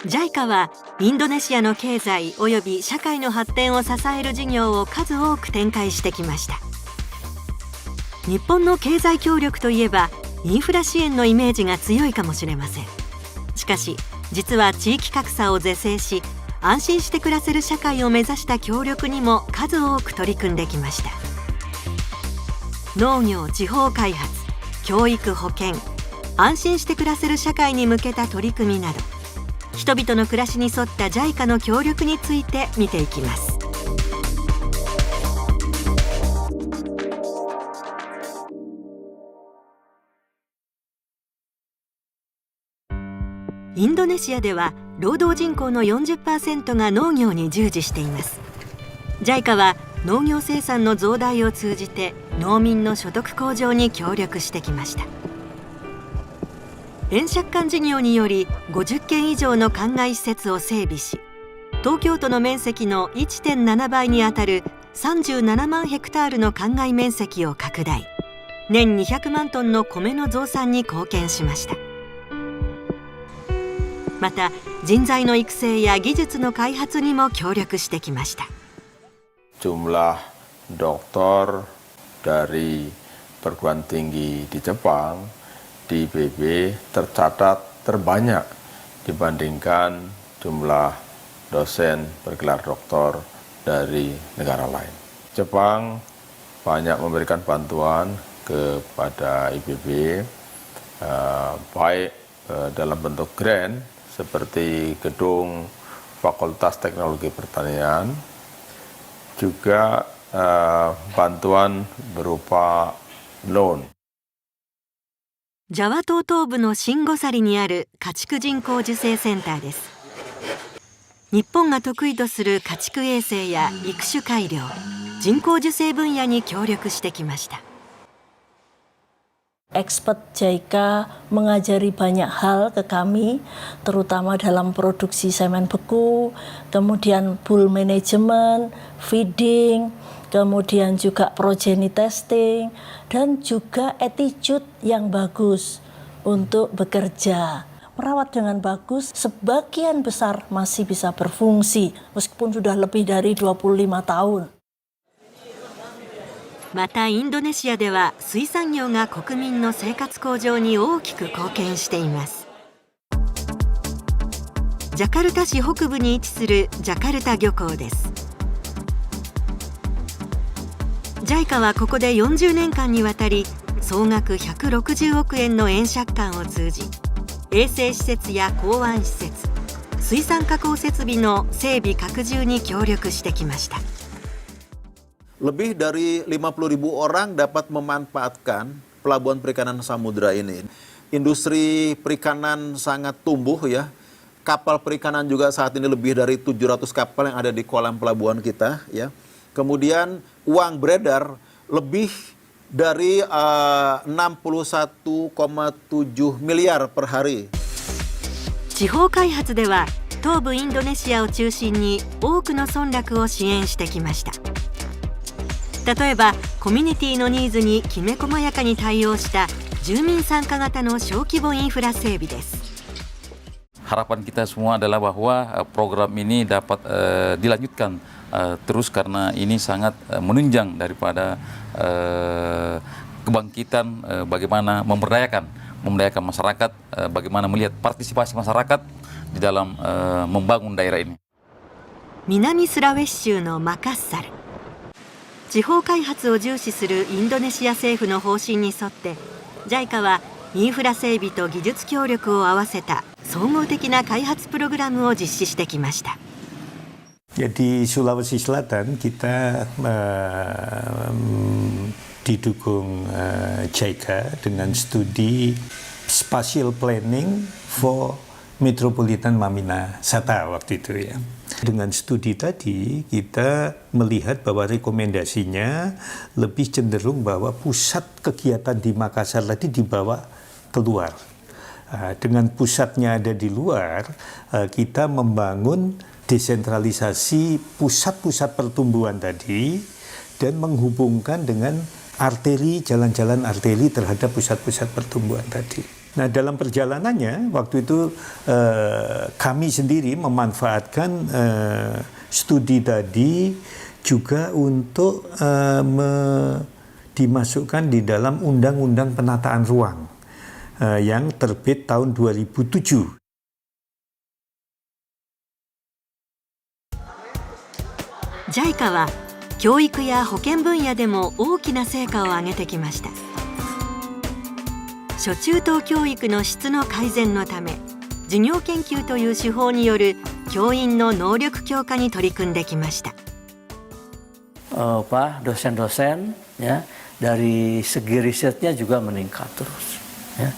JICA はインドネシアの経済及び社会の発展を支える事業を数多く展開してきました。日本の経済協力といえばインフラ支援のイメージが強いかもしれません。しかし実は地域格差を是正し、安心して暮らせる社会を目指した協力にも数多く取り組んできました。農業・地方開発、教育・保健、安心して暮らせる社会に向けた取り組みなど、人々の暮らしに沿った JICA の協力について見ていきます。インドネシアでは労働人口の 40% が農業に従事しています。 JICA は農業生産の増大を通じて農民の所得向上に協力してきました。円借款事業により50軒以上の灌漑施設を整備し、東京都の面積の 1.7 倍にあたる37万ヘクタールの灌漑面積を拡大、年200万トンの米の増産に貢献しました。また人材の育成や技術の開発にも協力してきました。Jumlah dokter dari perguruan tinggi di Jepang di IPB tercatat terbanyak dibandingkan jumlah dosen bergelar doktor dari negara lain. Jepang banyak memberikan bantuan kepada IPB, baik dalam bentuk grant seperti gedung Fakultas Teknologi Pertanian, juga bantuan berupa loan。ジャワ島東部のシンゴサリにある家畜人工授精センターです。日本が得意とする家畜衛生や育種改良、人工授精分野に協力してきました。Expert JICA mengajari banyak hal ke kami, terutama dalam produksi semen beku, kemudian bull management, feeding, kemudian juga progeny testing, dan juga attitude yang bagus untuk bekerja. Merawat dengan bagus, sebagian besar masih bisa berfungsi, meskipun sudah lebih dari 25 tahun. またインドネシアでは水産業が国民の生活向上に大きく貢献しています。ジャカルタ市北部に位置するジャカルタ漁港です。 JICA はここで40年間にわたり総額160億円の円借款を通じ、衛生施設や港湾施設、水産加工設備の整備拡充に協力してきました。 Lebih dari 50.000 orang dapat memanfaatkan pelabuhan perikanan samudra ini. Industri perikanan sangat tumbuh ya. Kapal perikanan juga saat ini lebih dari 700 kapal yang ada di kolam pelabuhan kita ya. Kemudian uang beredar lebih dari 61,7 miliar per hari. 地方開発では東部インドネシアを中心に多くの村落を支援してきました。 例えばコミュニティのニーズにきめ細やかに対応した住民参加型の小規模インフラ整備です。 Harapan kita semua adalah bahwa program ini dapat dilanjutkan terus karena ini sangat menunjang daripada kebangkitan bagaimana memberdayakan masyarakat, bagaimana melihat partisipasi masyarakat di dalam membangun daerah ini. 南スラウェシ州のマカッサル、 地方開発を重視するインドネシア政府の方針に沿って JICA はインフラ整備と技術協力を合わせた総合的な開発プログラムを実施してきました。 Di Sulawesi Selatan kita didukung JICA dengan studi spatial planning for Metropolitan Mamina Sata waktu itu ya. Dengan studi tadi kita melihat bahwa rekomendasinya lebih cenderung bahwa pusat kegiatan di Makassar tadi dibawa keluar. Dengan pusatnya ada di luar, kita membangun desentralisasi pusat-pusat pertumbuhan tadi dan menghubungkan dengan arteri, jalan-jalan arteri terhadap pusat-pusat pertumbuhan tadi. Nah, dalam perjalanannya waktu itu kami sendiri memanfaatkan studi tadi juga untuk dimasukkan di dalam Undang-Undang Penataan Ruang yang terbit tahun 2007. JICA は教育や保健分野でも大きな成果を上げてきました。初中等教育の質の改善のため、授業研究という手法による教員の能力強化に取り組んできました。dosen-dosen ya dari segi risetnya juga meningkat terus ya,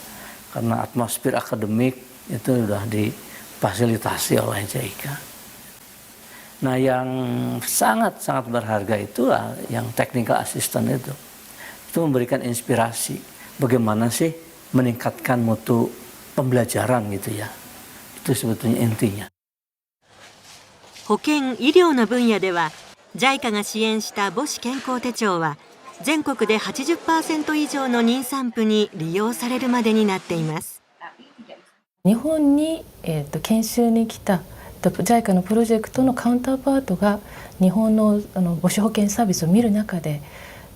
karena atmosfer akademik itu sudah difasilitasi oleh JICA. Nah, yang sangat-sangat berharga itu yang technical assistant itu memberikan inspirasi bagaimana sih meningkatkan mutu pembelajaran gitu ya. Itu sebetulnya intinya. 保健・医療の分野では JICA が支援した母子健康手帳は全国で 80% 以上の妊産婦に利用されるまでになっています。日本に、研修に来たJICA のプロジェクトのカウンターパートが日本の母子保健サービスを見る中で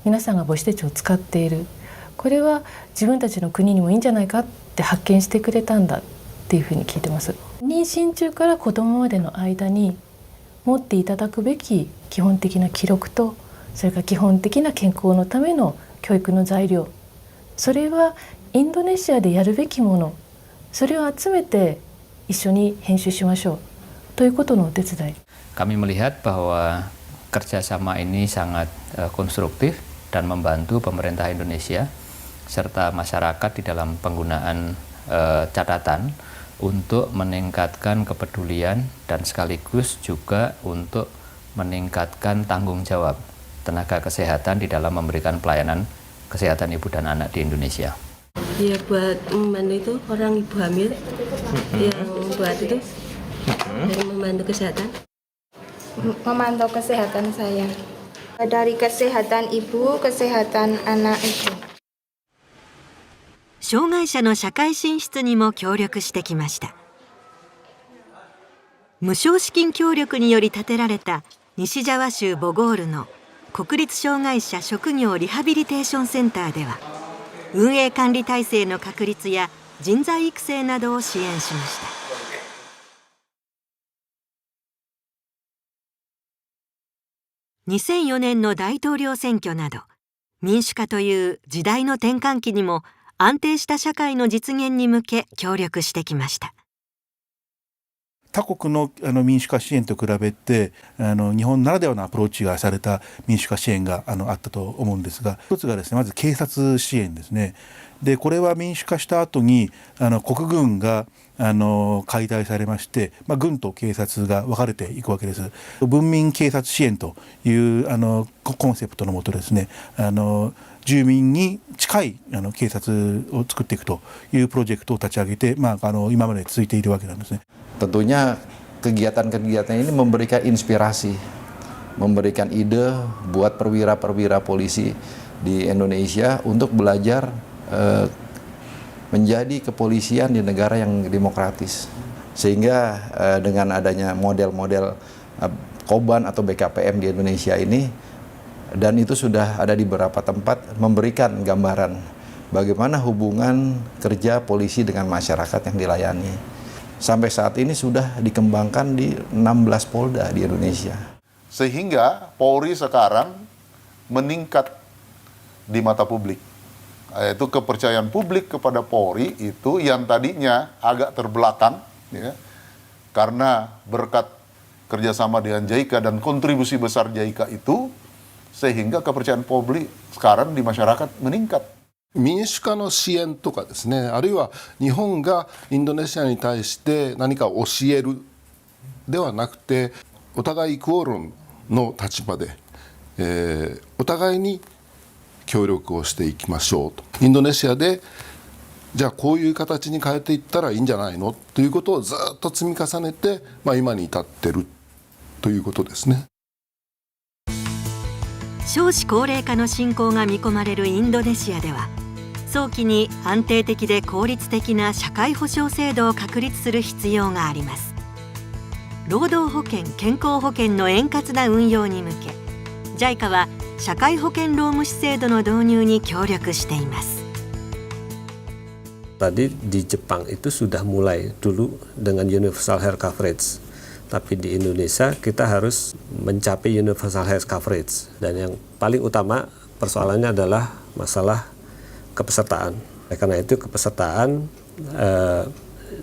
皆さんが母子手帳を使っている、これは自分たちの国にもいいんじゃないかって発見してくれたんだっていうふうに聞いてます。妊娠中から子どもまでの間に持っていただくべき基本的な記録と、それから基本的な健康のための教育の材料、それはインドネシアでやるべきもの、それを集めて一緒に編集しましょうということのお手伝い。Kami melihat bahwa kerjasama ini sangat konstruktif dan membantu pemerintah Indonesia serta masyarakat di dalam penggunaan catatan untuk meningkatkan kepedulian dan sekaligus juga untuk meningkatkan tanggung jawab tenaga kesehatan di dalam memberikan pelayanan kesehatan ibu dan anak di Indonesia. Ya, buat membantu itu orang ibu hamil yang buat itu dari membantu kesehatan. Memantau kesehatan saya dari kesehatan ibu, kesehatan anak itu. 障害者の社会進出にも協力してきました。無償資金協力により建てられた西ジャワ州ボゴールの国立障害者職業リハビリテーションセンターでは、運営管理体制の確立や人材育成などを支援しました。2004年の大統領選挙など、民主化という時代の転換期にも安定した社会の実現に向け協力してきました。他国の民主化支援と比べて日本ならではのアプローチがされた民主化支援があったと思うんですが、一つがですね、まず警察支援ですね。でこれは民主化した後に国軍が解体されまして、軍と警察が分かれていくわけです。文民警察支援というコンセプトのもとですね、住民に近い警察を作っていくというプロジェクトを立ち上げて、今まで続いているわけなんですね。Tentunya kegiatan-kegiatan ini memberikan inspirasi, memberikan ide buat perwira-perwira polisi di Indonesia untuk belajar menjadi kepolisian di negara yang demokratis. Sehingga dengan adanya model-model Koban atau BKPM di Indonesia ini, dan itu sudah ada di beberapa tempat, memberikan gambaran bagaimana hubungan kerja polisi dengan masyarakat yang dilayani. Sampai saat ini sudah dikembangkan di 16 Polda di Indonesia. Sehingga Polri sekarang meningkat di mata publik. Yaitu kepercayaan publik kepada Polri itu yang tadinya agak terbelakang, ya, karena berkat kerjasama dengan JICA dan kontribusi besar JICA itu, sehingga kepercayaan publik sekarang di masyarakat meningkat. 民主化の支援とかですね、あるいは日本がインドネシアに対して何か教えるではなくて、お互いイクオールの立場で、お互いに協力をしていきましょうと。インドネシアでじゃあこういう形に変えていったらいいんじゃないのということをずっと積み重ねて、今に至ってるということですね。少子高齢化の進行が見込まれるインドネシアでは、早期に安定的で効率的な社会保障制度を確立する必要があります。労働保険・健康保険の円滑な運用に向け、JICA は社会保険労務士制度の導入に協力しています。Tadi di Jepang itu sudah mulai dulu dengan universal health coverage, tapi di Indonesia kita harus mencapai universal health coverage, dan yang paling utama persoalannya adalah masalah kepesertaan. Karena itu kepesertaan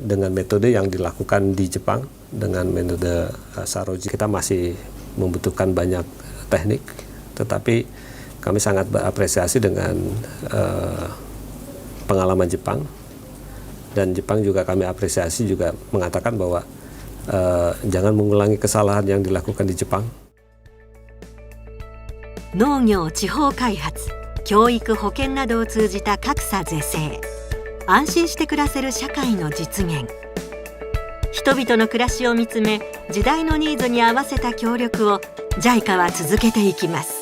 dengan metode yang dilakukan di Jepang, dengan metode Saroji, kita masih membutuhkan banyak teknik, tetapi kami sangat berapresiasi dengan pengalaman Jepang, dan Jepang juga kami apresiasi juga mengatakan bahwa jangan mengulangi kesalahan yang dilakukan di Jepang. 農業・地方開発、教育・保険などを通じた格差是正、安心して暮らせる社会の実現、人々の暮らしを見つめ、時代のニーズに合わせた協力をJICAは続けていきます。